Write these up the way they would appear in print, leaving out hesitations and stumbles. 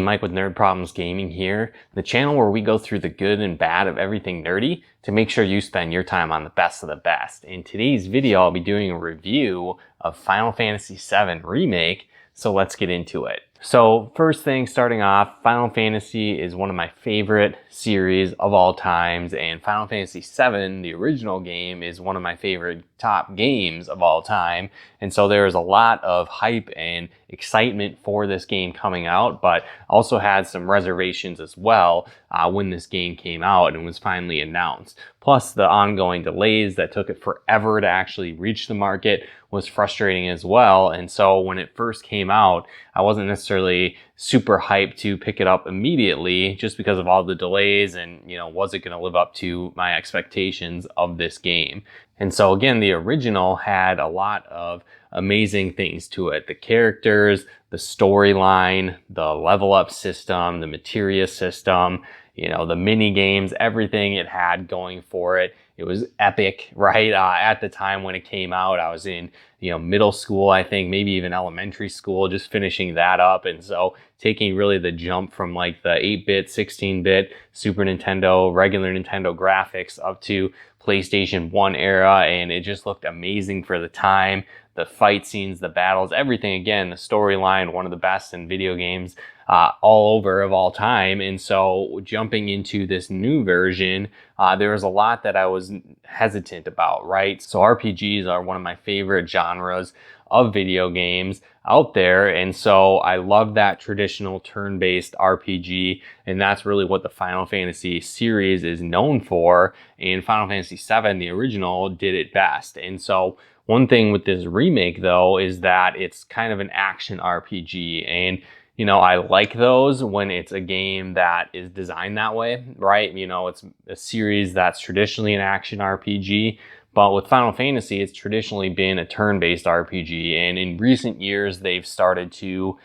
Mike with Nerd Problems Gaming here, the channel where we go through the good and bad of everything nerdy to make sure you spend your time on the best of the best. In today's video, I'll be doing a review of Final Fantasy VII Remake, so let's get into it. So first thing, starting off, Final Fantasy is one of my favorite series of all times, and Final Fantasy VII, the original game, is one of my favorite top games of all time. And so there is a lot of hype and excitement for this game coming out, but also had some reservations as well when this game came out and was finally announced. Plus the ongoing delays that took it forever to actually reach the market was frustrating as well. And so when it first came out, I wasn't necessarily super hyped to pick it up immediately just because of all the delays and, was it going to live up to my expectations of this game? And so again, the original had a lot of amazing things to it. The characters, the storyline, the level up system, the materia system, the mini games, everything it had going for it. It was epic, right? At the time when it came out, I was in, middle school, I think, maybe even elementary school, just finishing that up. And so taking really the jump from like the 8-bit, 16-bit Super Nintendo, regular Nintendo graphics up to PlayStation 1 era, and it just looked amazing for the time. The fight scenes, the battles, everything, again, the storyline, one of the best in video games all over of all time. And so jumping into this new version, there was a lot that I was hesitant about, right? So RPGs are one of my favorite genres of video games out there, and so I love that traditional turn-based RPG, and that's really what the Final Fantasy series is known for, and Final Fantasy VII, the original, did it best. And so one thing with this remake, though, is that it's kind of an action RPG, and I like those when it's a game that is designed that way, right? It's a series that's traditionally an action RPG, but with Final Fantasy, it's traditionally been a turn-based RPG, and in recent years, they've started to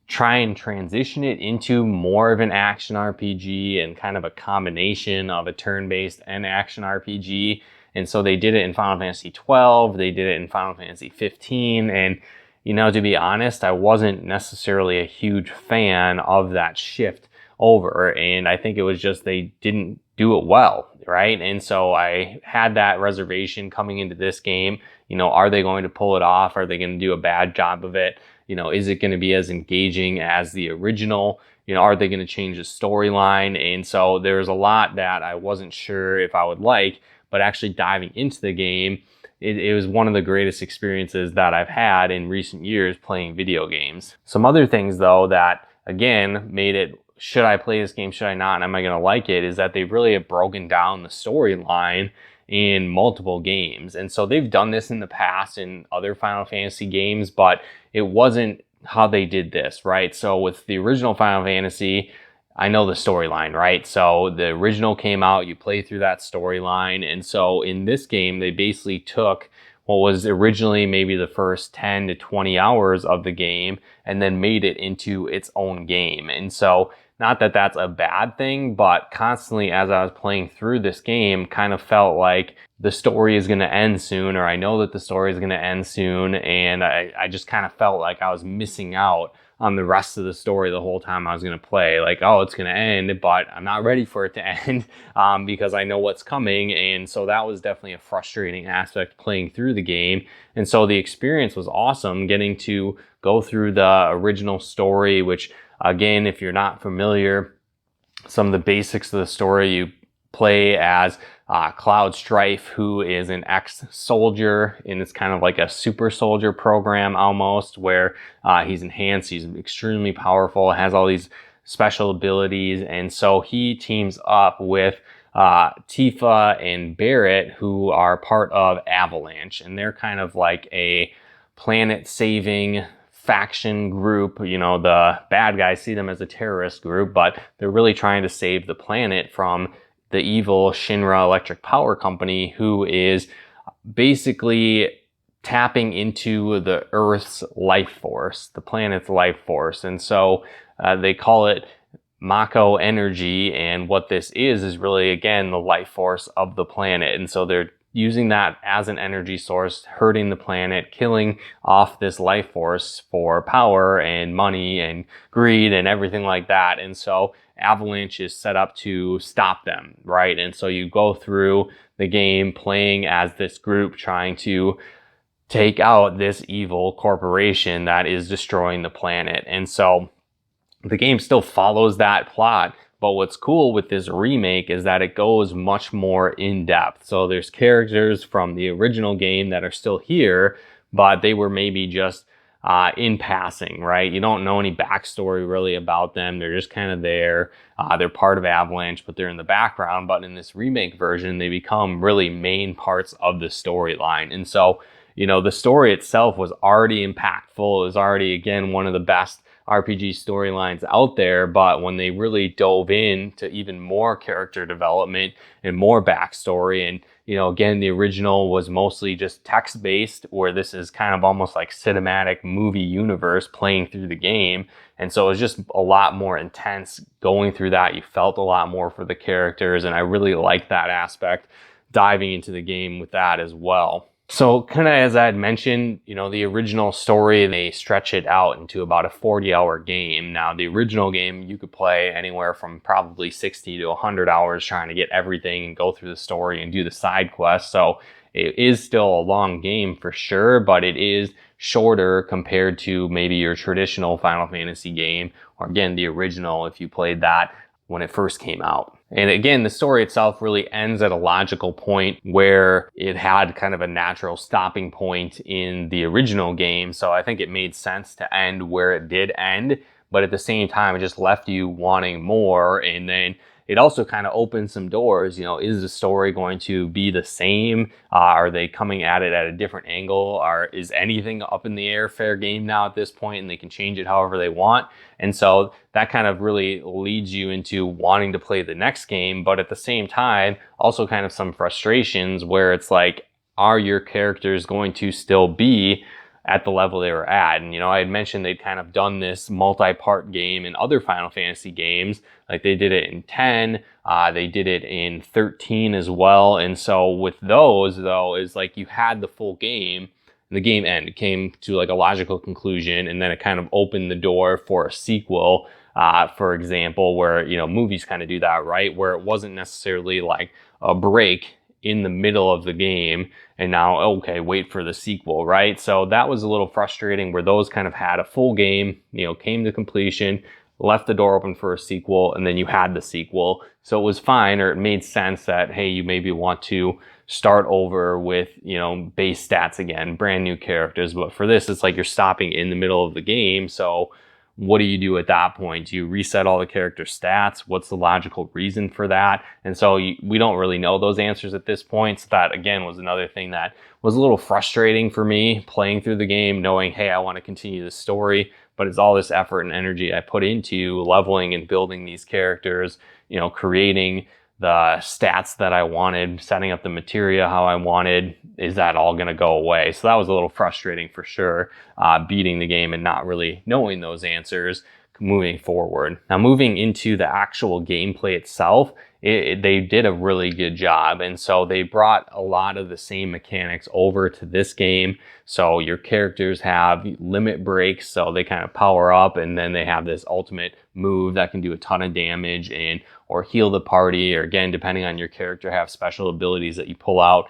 try and transition it into more of an action RPG and kind of a combination of a turn-based and action RPG. And so they did it in Final Fantasy 12, they did it in Final Fantasy 15, and to be honest, I wasn't necessarily a huge fan of that shift over, and I think it was just they didn't do it well, right? And so I had that reservation coming into this game. Are they going to pull it off? Are they going to do a bad job of it? Is it going to be as engaging as the original? Are they going to change the storyline? And so there's a lot that I wasn't sure if I would like, but actually diving into the game, it was one of the greatest experiences that I've had in recent years playing video games. Some other things, though, that again made it, should I play this game, should I not, and am I going to like it, is that they really have broken down the storyline in multiple games. And so they've done this in the past in other Final Fantasy games, but it wasn't how they did this, right? So with the original Final Fantasy, I know the storyline, right? So the original came out, you play through that storyline. And so in this game, they basically took what was originally maybe the first 10 to 20 hours of the game and then made it into its own game. And so not that that's a bad thing, but constantly as I was playing through this game, kind of felt like the story is going to end soon, or I know that the story is going to end soon. And I just kind of felt like I was missing out on the rest of the story the whole time I was going to play. Like, oh, it's going to end, but I'm not ready for it to end because I know what's coming. And so that was definitely a frustrating aspect playing through the game. And so the experience was awesome, getting to go through the original story, which again, if you're not familiar, some of the basics of the story, you play as Cloud Strife, who is an ex-soldier, and it's kind of like a super soldier program almost, where he's enhanced, he's extremely powerful, has all these special abilities, and so he teams up with Tifa and Barrett, who are part of Avalanche, and they're kind of like a planet-saving faction group. The bad guys see them as a terrorist group, but they're really trying to save the planet from the evil Shinra Electric Power Company, who is basically tapping into the Earth's life force, the planet's life force. And so they call it Mako energy, and what this is really, again, the life force of the planet. And so they're using that as an energy source, hurting the planet, killing off this life force for power and money and greed and everything like that. And so Avalanche is set up to stop them, right? And so you go through the game playing as this group trying to take out this evil corporation that is destroying the planet. And so the game still follows that plot, but what's cool with this remake is that it goes much more in depth. So there's characters from the original game that are still here, but they were maybe just in passing, right? You don't know any backstory really about them. They're just kind of there. They're part of Avalanche, but they're in the background. But in this remake version, they become really main parts of the storyline. And so, you know, the story itself was already impactful. It was already, again, one of the best RPG storylines out there, but when they really dove into even more character development and more backstory, and you know, again, the original was mostly just text-based, where this is kind of almost like cinematic movie universe playing through the game, and so it was just a lot more intense going through that. You felt a lot more for the characters, and I really liked that aspect, diving into the game with that as well. So kind of as I had mentioned, you know, the original story, they stretch it out into about a 40-hour game. Now, the original game, you could play anywhere from probably 60 to 100 hours trying to get everything and go through the story and do the side quests. So it is still a long game for sure, but it is shorter compared to maybe your traditional Final Fantasy game, or again, the original if you played that when it first came out. And again, the story itself really ends at a logical point where it had kind of a natural stopping point in the original game. So I think it made sense to end where it did end, but at the same time, it just left you wanting more. And then it also kind of opened some doors. You know, is the story going to be the same? Are they coming at it at a different angle? Is anything up in the air? Fair game now at this point, and they can change it however they want. And so that kind of really leads you into wanting to play the next game, but at the same time, also kind of some frustrations where it's like, are your characters going to still be at the level they were at? And, you know, I had mentioned they'd kind of done this multi-part game in other Final Fantasy games. Like they did it in 10, they did it in 13 as well. And so with those, though, is like you had the full game, and the game ended. It came to like a logical conclusion, and then it kind of opened the door for a sequel, for example, where, you know, movies kind of do that, right? Where it wasn't necessarily like a break in the middle of the game and now, okay, wait for the sequel, right? So that was a little frustrating where those kind of had a full game, you know, came to completion, left the door open for a sequel, and then you had the sequel. So it was fine, or it made sense that, hey, you maybe want to start over with, you know, base stats again, brand new characters. But for this, it's like you're stopping in the middle of the game. So what do you do at that point? Do you reset all the character stats? What's the logical reason for that? And so we don't really know those answers at this point. So that, again, was another thing that was a little frustrating for me playing through the game, knowing, hey, I want to continue the story, but it's all this effort and energy I put into leveling and building these characters, you know, creating the stats that I wanted, setting up the materia how I wanted. Is that all going to go away? So that was a little frustrating for sure, beating the game and not really knowing those answers moving forward. Now, moving into the actual gameplay itself, they did a really good job. And so they brought a lot of the same mechanics over to this game. So your characters have limit breaks, so they kind of power up, and then they have this ultimate move that can do a ton of damage and or heal the party, or again, depending on your character, have special abilities that you pull out.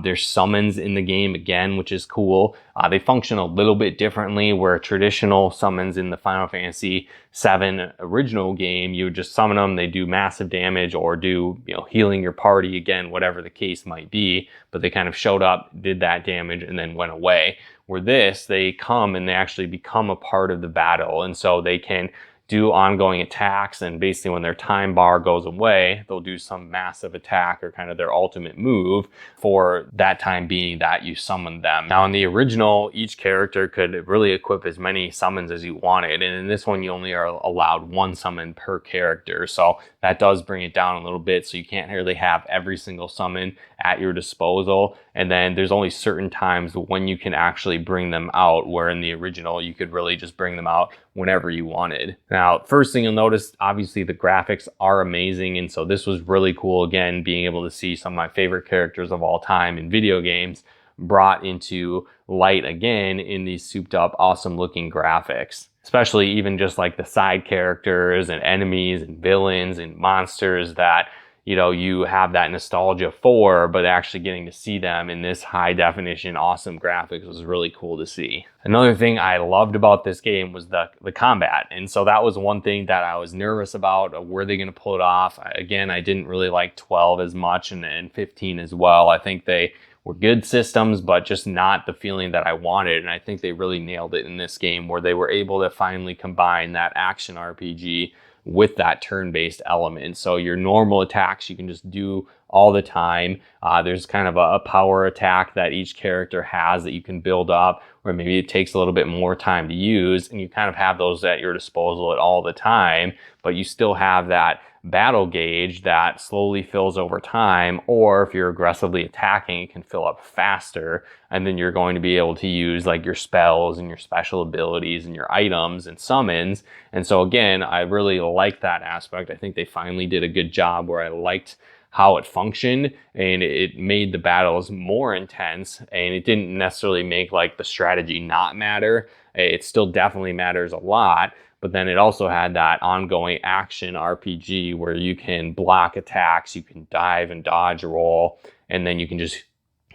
There's summons in the game again, which is cool. They function a little bit differently, where traditional summons in the Final Fantasy VII original game, you would just summon them, they do massive damage or do, you know, healing your party, again, whatever the case might be, but they kind of showed up, did that damage, and then went away. Where this, they come and they actually become a part of the battle, and so they can do ongoing attacks, and basically when their time bar goes away, they'll do some massive attack or kind of their ultimate move for that time being that you summoned them. Now in the original, each character could really equip as many summons as you wanted, and in this one you only are allowed one summon per character, so that does bring it down a little bit, so you can't really have every single summon at your disposal, and then there's only certain times when you can actually bring them out, where in the original you could really just bring them out whenever you wanted. Now, first thing you'll notice, obviously the graphics are amazing, and so this was really cool, again, being able to see some of my favorite characters of all time in video games brought into light again in these souped up, awesome looking graphics. Especially even just like the side characters and enemies and villains and monsters that, you know, you have that nostalgia for, but actually getting to see them in this high definition, awesome graphics was really cool to see. Another thing I loved about this game was the combat. And so that was one thing that I was nervous about. Were they going to pull it off? Again, I didn't really like 12 as much and 15 as well. I think they were good systems, but just not the feeling that I wanted. And I think they really nailed it in this game, where they were able to finally combine that action RPG with that turn-based element. So your normal attacks you can just do all the time. There's kind of a power attack that each character has that you can build up, or maybe it takes a little bit more time to use, and you kind of have those at your disposal at all the time, but you still have that battle gauge that slowly fills over time, or if you're aggressively attacking, it can fill up faster, and then you're going to be able to use like your spells and your special abilities and your items and summons. And so again, I really like that aspect. I think they finally did a good job where I liked how it functioned, and it made the battles more intense, and it didn't necessarily make like the strategy not matter. It still definitely matters a lot, but then it also had that ongoing action RPG where you can block attacks, you can dive and dodge roll, and then you can just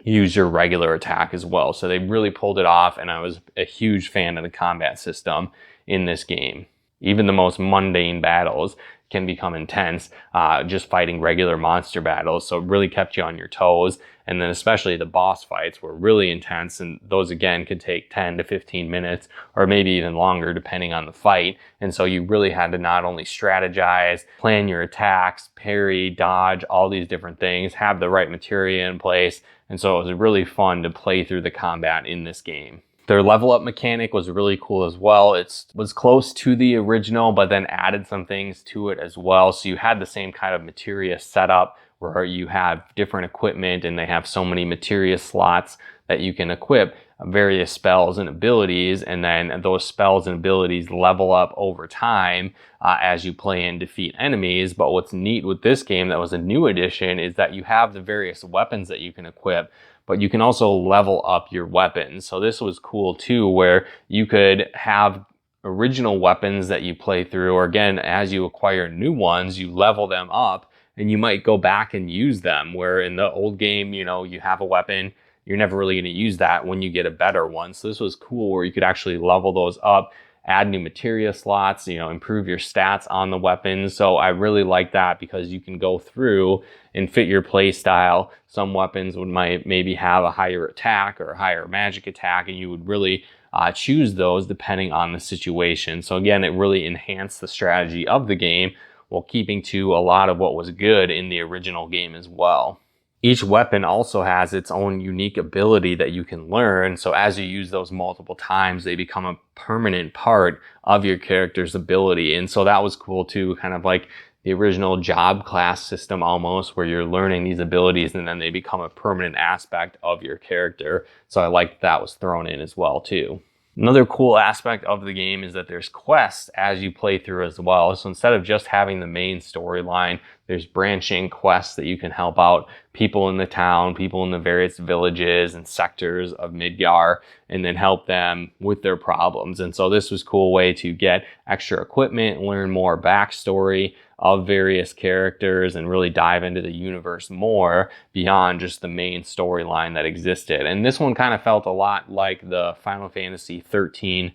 use your regular attack as well. So they really pulled it off, and I was a huge fan of the combat system in this game. Even the most mundane battles can become intense, just fighting regular monster battles. So it really kept you on your toes. And then especially the boss fights were really intense, and those again could take 10 to 15 minutes or maybe even longer depending on the fight. And so you really had to not only strategize, plan your attacks, parry, dodge, all these different things, have the right materia in place. And so it was really fun to play through the combat in this game. Their level up mechanic was really cool as well. It was close to the original, but then added some things to it as well. So you had the same kind of materia setup where you have different equipment, and they have so many materia slots that you can equip various spells and abilities, and then those spells and abilities level up over time as you play and defeat enemies. But what's neat with this game that was a new addition is that you have the various weapons that you can equip, but you can also level up your weapons. So this was cool too, where you could have original weapons that you play through, or again, as you acquire new ones, you level them up and you might go back and use them, where in the old game, you know, you have a weapon, you're never really going to use that when you get a better one. So this was cool where you could actually level those up, add new materia slots, you know, improve your stats on the weapons. So I really like that because you can go through and fit your play style. Some weapons might maybe have a higher attack or a higher magic attack, and you would really choose those depending on the situation. So again, it really enhanced the strategy of the game while keeping to a lot of what was good in the original game as well. Each weapon also has its own unique ability that you can learn. So as you use those multiple times, they become a permanent part of your character's ability. And so that was cool too, kind of like the original job class system almost, where you're learning these abilities and then they become a permanent aspect of your character. So I liked that was thrown in as well too. Another cool aspect of the game is that there's quests as you play through as well. So instead of just having the main storyline, there's branching quests that you can help out people in the town, people in the various villages and sectors of Midgar, and then help them with their problems. And so this was a cool way to get extra equipment, learn more backstory of various characters, and really dive into the universe more beyond just the main storyline that existed. And this one kind of felt a lot like the Final Fantasy 13-3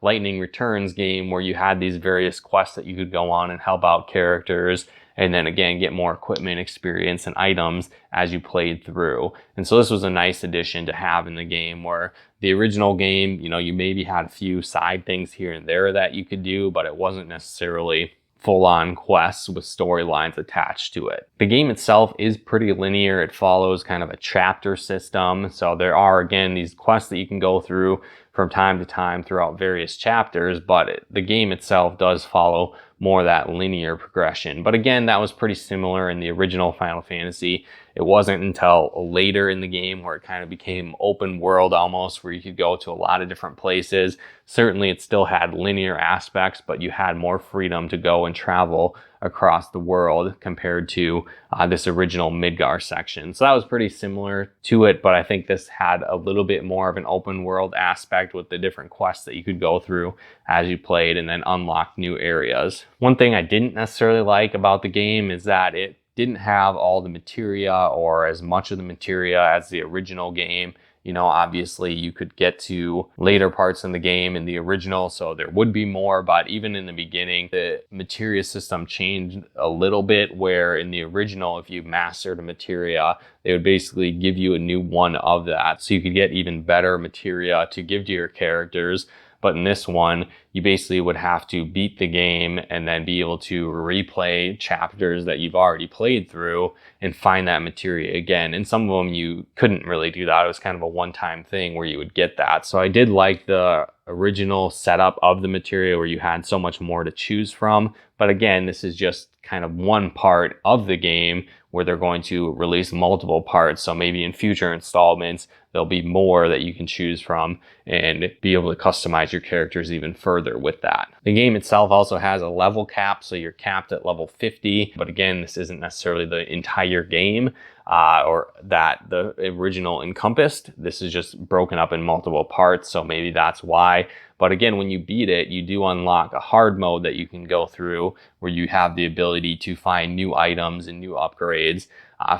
Lightning Returns game, where you had these various quests that you could go on and help out characters, and then again get more equipment, experience, and items as you played through. And so this was a nice addition to have in the game, where the original game, you know, you maybe had a few side things here and there that you could do, but it wasn't necessarily full-on quests with storylines attached to it. The game itself is pretty linear. It follows kind of a chapter system. So there are, again, these quests that you can go through from time to time throughout various chapters, but the game itself does follow more of that linear progression. But again, that was pretty similar in the original Final Fantasy. It wasn't until later in the game where it kind of became open world almost, where you could go to a lot of different places. Certainly it still had linear aspects, but you had more freedom to go and travel across the world compared to this original Midgar section. So that was pretty similar to it, but I think this had a little bit more of an open world aspect with the different quests that you could go through as you played and then unlock new areas. One thing I didn't necessarily like about the game is that it didn't have all the materia or as much of the materia as the original game. You know, obviously you could get to later parts in the game in the original, so there would be more, but even in the beginning, the materia system changed a little bit, where in the original, if you mastered a materia, they would basically give you a new one of that, so you could get even better materia to give to your characters. But in this one, you basically would have to beat the game and then be able to replay chapters that you've already played through and find that materia again. And some of them you couldn't really do that. It was kind of a one-time thing where you would get that. So I did like the original setup of the materia where you had so much more to choose from. But again, this is just kind of one part of the game where they're going to release multiple parts. So maybe in future installments, there'll be more that you can choose from and be able to customize your characters even further with that. The game itself also has a level cap, so you're capped at level 50. But again, this isn't necessarily the entire game or that the original encompassed. This is just broken up in multiple parts, so maybe that's why. But again, when you beat it, you do unlock a hard mode that you can go through where you have the ability to find new items and new upgrades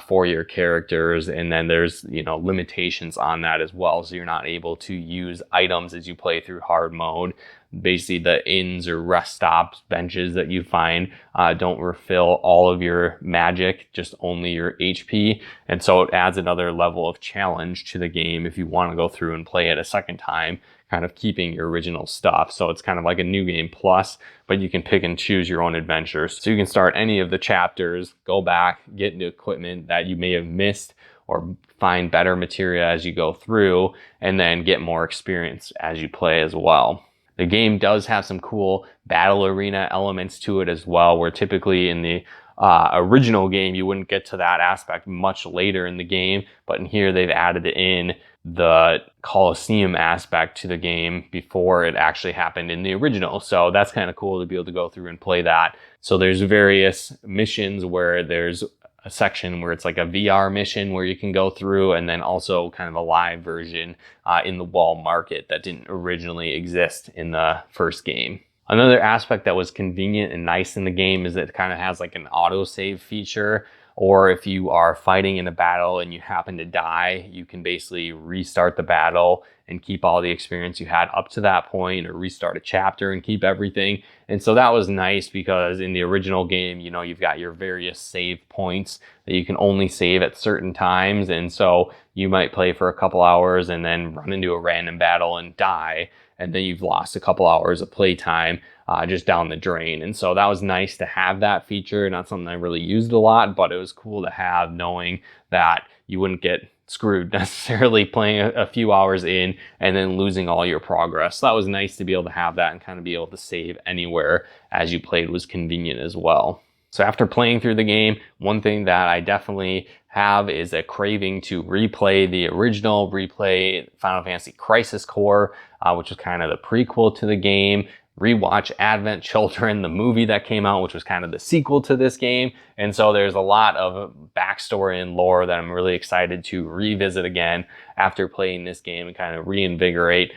for your characters. And then there's, you know, limitations on that as well. So you're not able to use items as you play through hard mode. Basically the inns or rest stops, benches that you find don't refill all of your magic, just only your HP. And so it adds another level of challenge to the game if you want to go through and play it a second time, kind of keeping your original stuff. So it's kind of like a new game plus, but you can pick and choose your own adventures. So you can start any of the chapters, go back, get new equipment that you may have missed, or find better materia as you go through, and then get more experience as you play as well. The game does have some cool battle arena elements to it as well, where typically in the original game, you wouldn't get to that aspect much later in the game, but in here they've added in the Colosseum aspect to the game before it actually happened in the original. So that's kind of cool to be able to go through and play that. So there's various missions where there's a section where it's like a VR mission where you can go through, and then also kind of a live version in the wall market that didn't originally exist in the first game. Another aspect that was convenient and nice in the game is that it kind of has like an autosave feature, or if you are fighting in a battle and you happen to die, you can basically restart the battle and keep all the experience you had up to that point, or restart a chapter and keep everything. And so that was nice because in the original game, you know, you've got your various save points that you can only save at certain times. And so you might play for a couple hours and then run into a random battle and die, and then you've lost a couple hours of playtime just down the drain. And so that was nice to have that feature. Not something I really used a lot, but it was cool to have, knowing that you wouldn't get screwed necessarily playing a few hours in and then losing all your progress. So that was nice to be able to have that and kind of be able to save anywhere as you played was convenient as well. So after playing through the game, one thing that I definitely have is a craving to replay the original, replay Final Fantasy Crisis Core, which was kind of the prequel to the game, rewatch Advent Children, the movie that came out, which was kind of the sequel to this game. And so there's a lot of backstory and lore that I'm really excited to revisit again after playing this game and kind of reinvigorate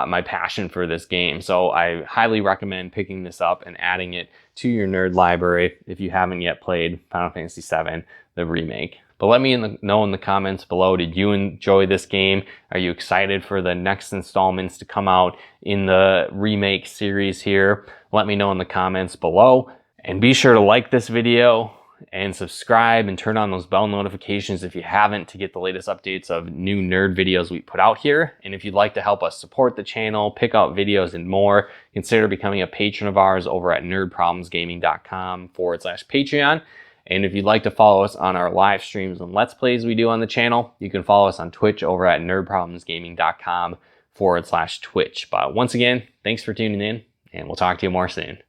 my passion for this game. So I highly recommend picking this up and adding it to your nerd library if you haven't yet played Final Fantasy VII, the remake. But let me know in the comments below, did you enjoy this game? Are you excited for the next installments to come out in the remake series here? Let me know in the comments below. And be sure to like this video and subscribe and turn on those bell notifications if you haven't, to get the latest updates of new nerd videos we put out here. And if you'd like to help us support the channel, pick out videos and more, consider becoming a patron of ours over at nerdproblemsgaming.com/Patreon. And if you'd like to follow us on our live streams and Let's Plays we do on the channel, you can follow us on Twitch over at nerdproblemsgaming.com/Twitch. But once again, thanks for tuning in, and we'll talk to you more soon.